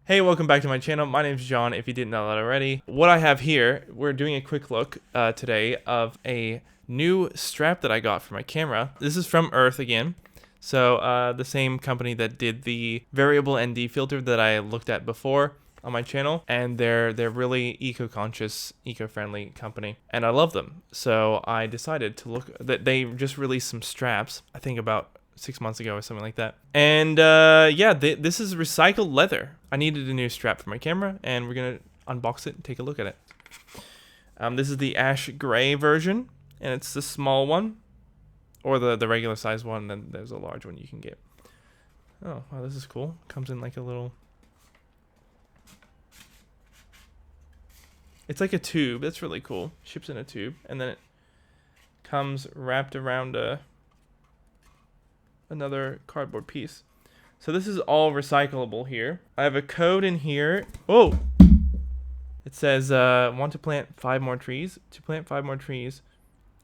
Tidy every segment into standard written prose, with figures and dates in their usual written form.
Hey, welcome back to my channel. My name's John, if you didn't know that already. What I have here, we're doing a quick look today of a new strap that I got for my camera. This is from Urth again. So the same company that did the variable ND filter that I looked at before on my channel. And they're really eco-conscious, eco-friendly company. And I love them. So I decided to look, that they just released some straps, I think about 6 months ago or something like that. And yeah, this is recycled leather. I needed a new strap for my camera, and we're gonna unbox it and take a look at it. This is the ash gray version, and it's the small one, or the regular size one. And then there's a large one you can get. Oh wow, this is cool. Comes in like a little. It's like a tube. That's really cool. Ships in a tube, and then it comes wrapped around another cardboard piece. So this is all recyclable here. I have a code in here. Oh! It says, want to plant 5 more trees? To plant 5 more trees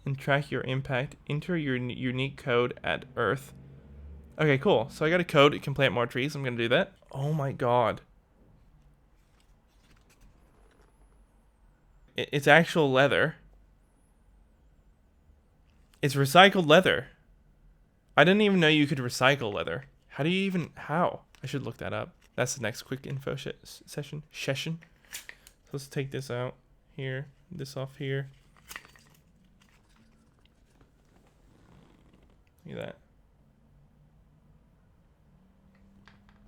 and track your impact, enter your unique code at Urth. Okay, cool. So I got a code. It can plant more trees. I'm going to do that. Oh my god. It's actual leather. It's recycled leather. I didn't even know you could recycle leather. How do you even, how? I should look that up. That's the next quick info session. So let's take this out here, this off here. Look at that.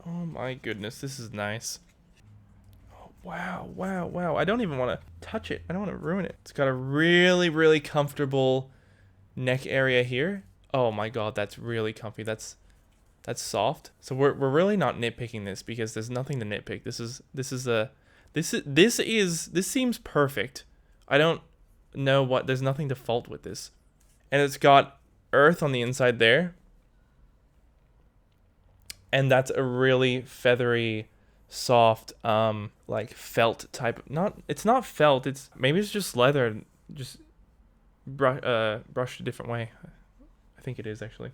Oh my goodness, this is nice. Oh, wow, wow, wow. I don't even want to touch it. I don't want to ruin it. It's got a really, really comfortable neck area here. Oh my god, that's really comfy. That's soft. So we're really not nitpicking this because there's nothing to nitpick. This seems perfect. I don't know what, there's nothing to fault with this. And it's got Urth on the inside there. And that's a really feathery, soft, like felt type. It's not felt. Maybe it's just leather, just brushed a different way. I think it is actually.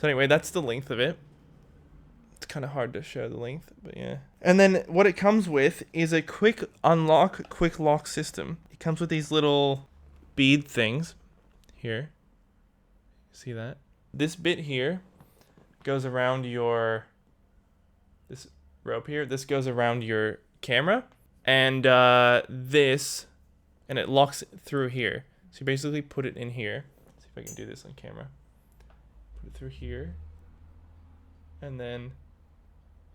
So anyway, that's the length of it. It's kind of hard to show the length, but yeah. And then what it comes with is a quick unlock, quick lock system. It comes with these little bead things here. See that? This bit here goes around this rope here. This goes around your camera, and and it locks through here. So you basically put it in here. Let's see if I can do this on camera. Put it through here, and then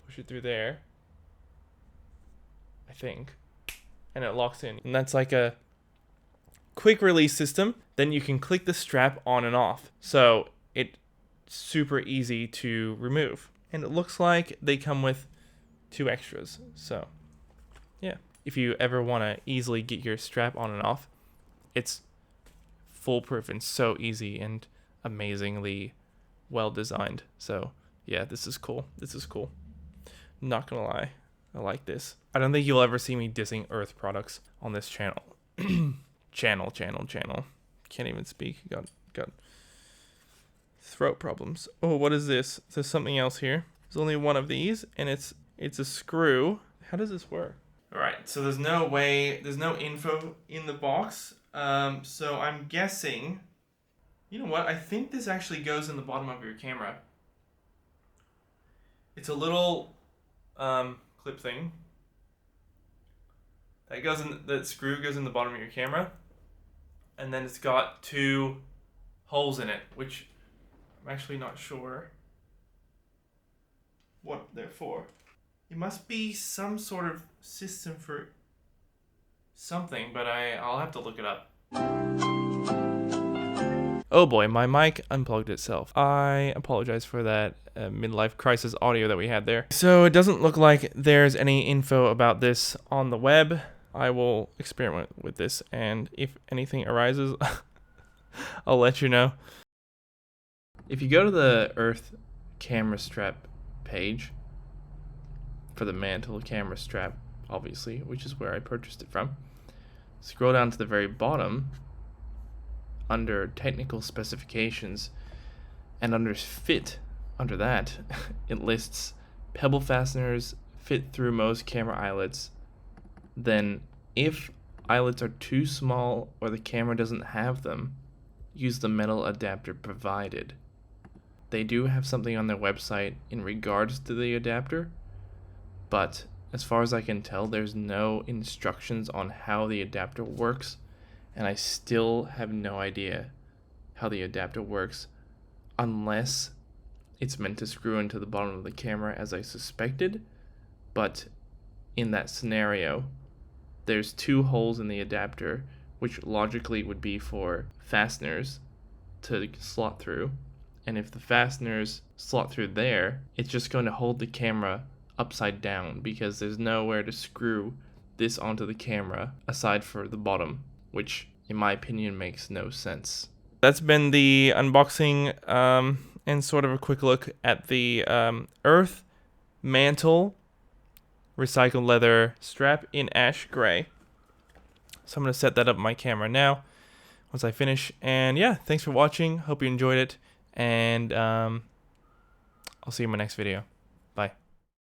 push it through there, I think, and it locks in. And that's like a quick release system. Then you can click the strap on and off, so it's super easy to remove. And it looks like they come with 2 extras. So yeah, if you ever want to easily get your strap on and off, it's foolproof and so easy and amazingly well designed. So yeah, this is cool. This is cool. Not gonna lie, I like this. I don't think you'll ever see me dissing Urth products on this channel. channel. Can't even speak. Got throat problems. Oh, what is this? There's something else here. There's only one of these, and it's a screw. How does this work? All right, so there's no info in the box. So I'm guessing. You know what? I think this actually goes in the bottom of your camera. It's a little clip thing that screw goes in the bottom of your camera, and then it's got 2 holes in it, which I'm actually not sure what they're for. It must be some sort of system for something, but I'll have to look it up. Oh boy, my mic unplugged itself. I apologize for that midlife crisis audio that we had there. So it doesn't look like there's any info about this on the web. I will experiment with this, and if anything arises, I'll let you know. If you go to the Urth camera strap page for the mantle camera strap, obviously, which is where I purchased it from, scroll down to the very bottom under technical specifications, and under fit, under that, it lists pebble fasteners, fit through most camera eyelets, then if eyelets are too small or the camera doesn't have them, use the metal adapter provided. They do have something on their website in regards to the adapter, but as far as I can tell, there's no instructions on how the adapter works, and I still have no idea how the adapter works unless it's meant to screw into the bottom of the camera as I suspected. But in that scenario, there's 2 holes in the adapter, which logically would be for fasteners to slot through. And if the fasteners slot through there, it's just going to hold the camera upside down because there's nowhere to screw this onto the camera aside for the bottom, which in my opinion makes no sense. That's been the unboxing and sort of a quick look at the Urth mantle recycled leather strap in ash gray. So I'm going to set that up on my camera now once I finish. And yeah, thanks for watching. Hope you enjoyed it. And I'll see you in my next video. Bye.